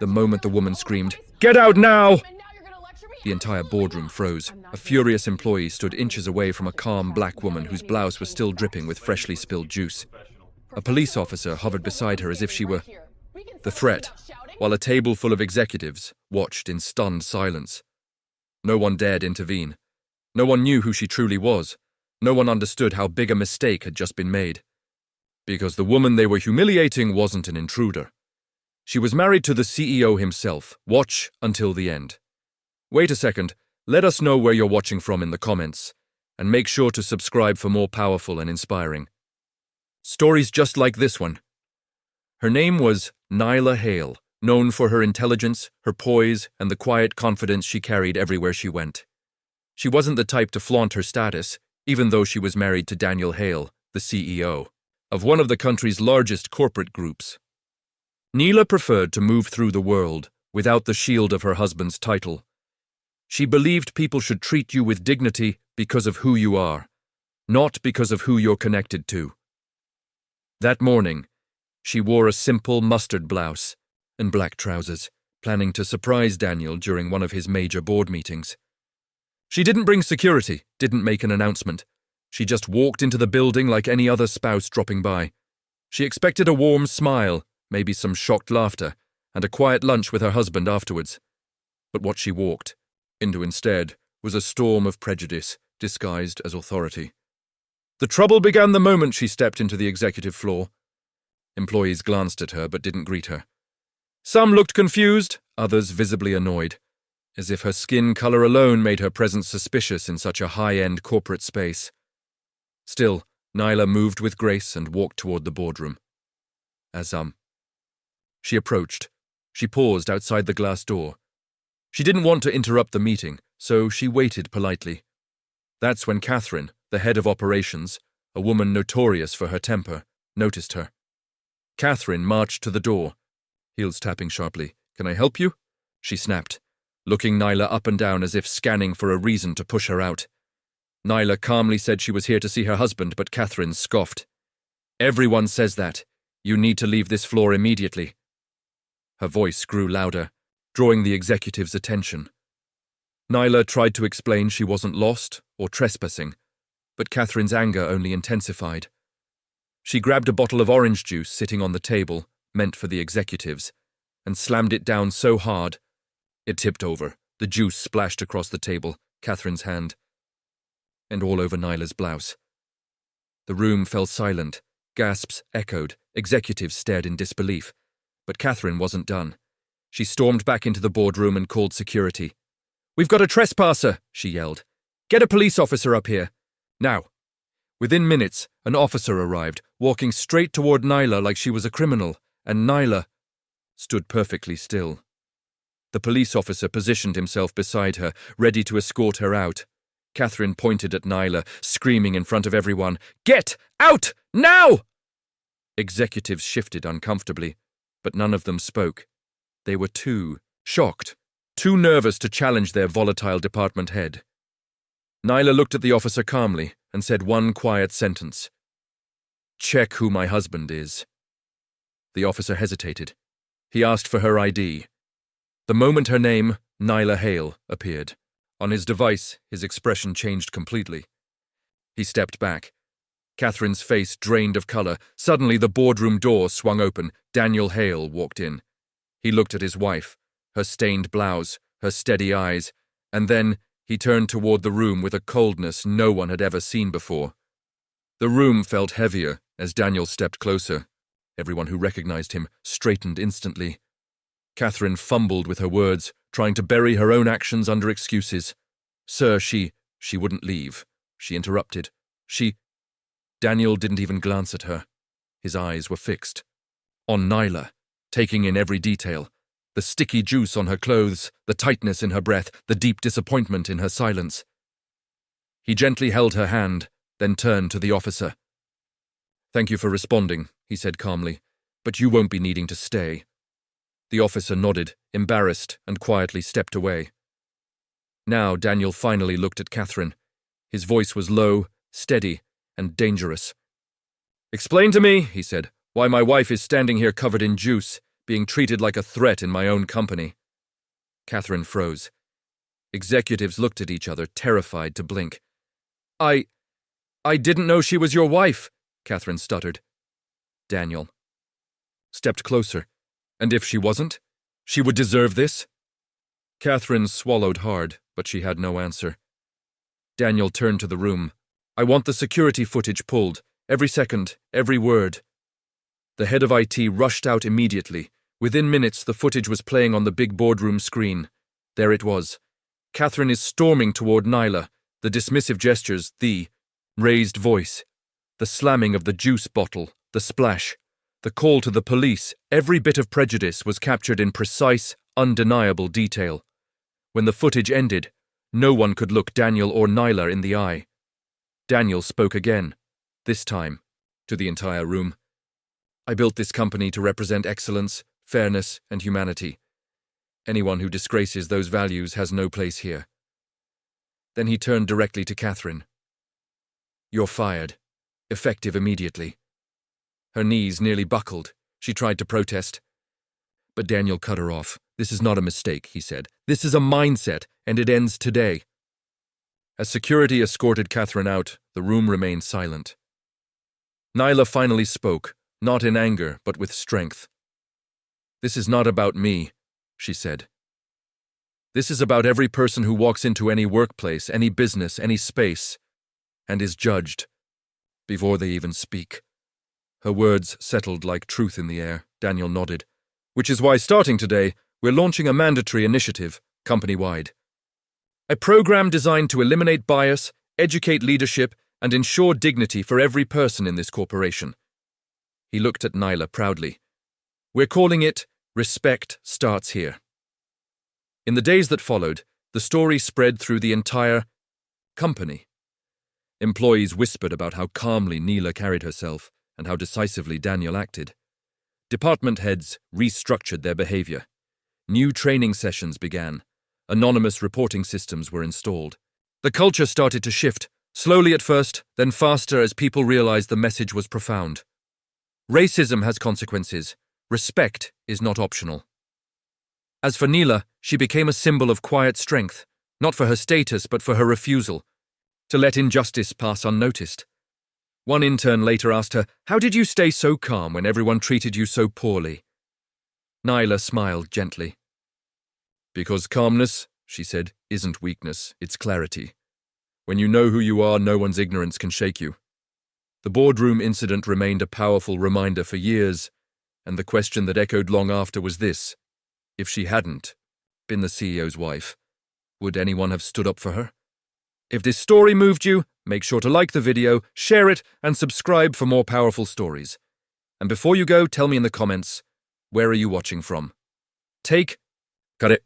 The moment the woman screamed, "Get out now!" the entire boardroom froze. A furious employee stood inches away from a calm black woman whose blouse was still dripping with freshly spilled juice. A police officer hovered beside her as if she were the threat, while a table full of executives watched in stunned silence. No one dared intervene. No one knew who she truly was. No one understood how big a mistake had just been made. Because the woman they were humiliating wasn't an intruder. She was married to the CEO himself. Watch until the end. Wait a second, let us know where you're watching from in the comments, and make sure to subscribe for more powerful and inspiring stories just like this one. Her name was Nyla Hale, known for her intelligence, her poise, and the quiet confidence she carried everywhere she went. She wasn't the type to flaunt her status, even though she was married to Daniel Hale, the CEO of one of the country's largest corporate groups. Nyla preferred to move through the world without the shield of her husband's title. She believed people should treat you with dignity because of who you are, not because of who you're connected to. That morning, she wore a simple mustard blouse and black trousers, planning to surprise Daniel during one of his major board meetings. She didn't bring security, didn't make an announcement. She just walked into the building like any other spouse dropping by. She expected a warm smile, maybe some shocked laughter, and a quiet lunch with her husband afterwards. But what she walked into instead was a storm of prejudice disguised as authority. The trouble began the moment she stepped into the executive floor. Employees glanced at her but didn't greet her. Some looked confused, others visibly annoyed, as if her skin color alone made her presence suspicious in such a high-end corporate space. Still, Nyla moved with grace and walked toward the boardroom. She approached. She paused outside the glass door. She didn't want to interrupt the meeting, so she waited politely. That's when Catherine, the head of operations, a woman notorious for her temper, noticed her. Catherine marched to the door, heels tapping sharply. "Can I help you?" she snapped, looking Nyla up and down as if scanning for a reason to push her out. Nyla calmly said she was here to see her husband, but Catherine scoffed. "Everyone says that. You need to leave this floor immediately." Her voice grew louder, drawing the executive's attention. Nyla tried to explain she wasn't lost or trespassing, but Catherine's anger only intensified. She grabbed a bottle of orange juice sitting on the table, meant for the executives, and slammed it down so hard it tipped over. The juice splashed across the table, Catherine's hand, and all over Nyla's blouse. The room fell silent. Gasps echoed. Executives stared in disbelief. But Catherine wasn't done. She stormed back into the boardroom and called security. "We've got a trespasser," she yelled. "Get a police officer up here. Now." Within minutes, an officer arrived, walking straight toward Nyla like she was a criminal, and Nyla stood perfectly still. The police officer positioned himself beside her, ready to escort her out. Catherine pointed at Nyla, screaming in front of everyone, "Get out, now!" Executives shifted uncomfortably, but none of them spoke. They were too shocked, too nervous to challenge their volatile department head. Nyla looked at the officer calmly and said one quiet sentence. "Check who my husband is." The officer hesitated. He asked for her ID. The moment her name, Nyla Hale, appeared, on his device, his expression changed completely. He stepped back. Catherine's face drained of color. Suddenly the boardroom door swung open. Daniel Hale walked in. He looked at his wife, her stained blouse, her steady eyes, and then he turned toward the room with a coldness no one had ever seen before. The room felt heavier as Daniel stepped closer. Everyone who recognized him straightened instantly. Catherine fumbled with her words, trying to bury her own actions under excuses. "Sir, she wouldn't leave." She interrupted. Daniel didn't even glance at her. His eyes were fixed on Nyla, taking in every detail. The sticky juice on her clothes, the tightness in her breath, the deep disappointment in her silence. He gently held her hand, then turned to the officer. "Thank you for responding," he said calmly, "but you won't be needing to stay." The officer nodded, embarrassed, and quietly stepped away. Now Daniel finally looked at Catherine. His voice was low, steady, and dangerous. "Explain to me," he said, "why my wife is standing here covered in juice, being treated like a threat in my own company. Catherine froze. Executives looked at each other, terrified to blink. I didn't know she was your wife, Catherine stuttered. Daniel stepped closer. And if she wasn't? She would deserve this? Catherine swallowed hard, but she had no answer. Daniel turned to the room. I want the security footage pulled. Every second, every word. The head of IT rushed out immediately. Within minutes, the footage was playing on the big boardroom screen. There it was. Catherine is storming toward Nyla, the dismissive gestures, the raised voice, the slamming of the juice bottle, the splash, the call to the police. Every bit of prejudice was captured in precise, undeniable detail. When the footage ended, no one could look Daniel or Nyla in the eye. Daniel spoke again, this time, to the entire room. I built this company to represent excellence, fairness, and humanity. Anyone who disgraces those values has no place here. Then he turned directly to Catherine. You're fired. Effective immediately. Her knees nearly buckled. She tried to protest. But Daniel cut her off. This is not a mistake, he said. This is a mindset, and it ends today. As security escorted Catherine out, the room remained silent. Nyla finally spoke, not in anger, but with strength. This is not about me, she said. This is about every person who walks into any workplace, any business, any space, and is judged before they even speak. Her words settled like truth in the air. Daniel nodded. Which is why, starting today, we're launching a mandatory initiative, company-wide. A program designed to eliminate bias, educate leadership, and ensure dignity for every person in this corporation. He looked at Nyla proudly. We're calling it Respect Starts Here. In the days that followed, the story spread through the entire company. Employees whispered about how calmly Nyla carried herself and how decisively Daniel acted. Department heads restructured their behavior. New training sessions began. Anonymous reporting systems were installed. The culture started to shift, slowly at first, then faster as people realized the message was profound. Racism has consequences. Respect is not optional. As for Nyla, she became a symbol of quiet strength, not for her status but for her refusal to let injustice pass unnoticed. One intern later asked her, "How did you stay so calm when everyone treated you so poorly?" Nyla smiled gently. Because calmness, she said, isn't weakness, it's clarity. When you know who you are, no one's ignorance can shake you. The boardroom incident remained a powerful reminder for years, and the question that echoed long after was this: if she hadn't been the CEO's wife, would anyone have stood up for her? If this story moved you, make sure to like the video, share it, and subscribe for more powerful stories. And before you go, tell me in the comments, where are you watching from? Cut it.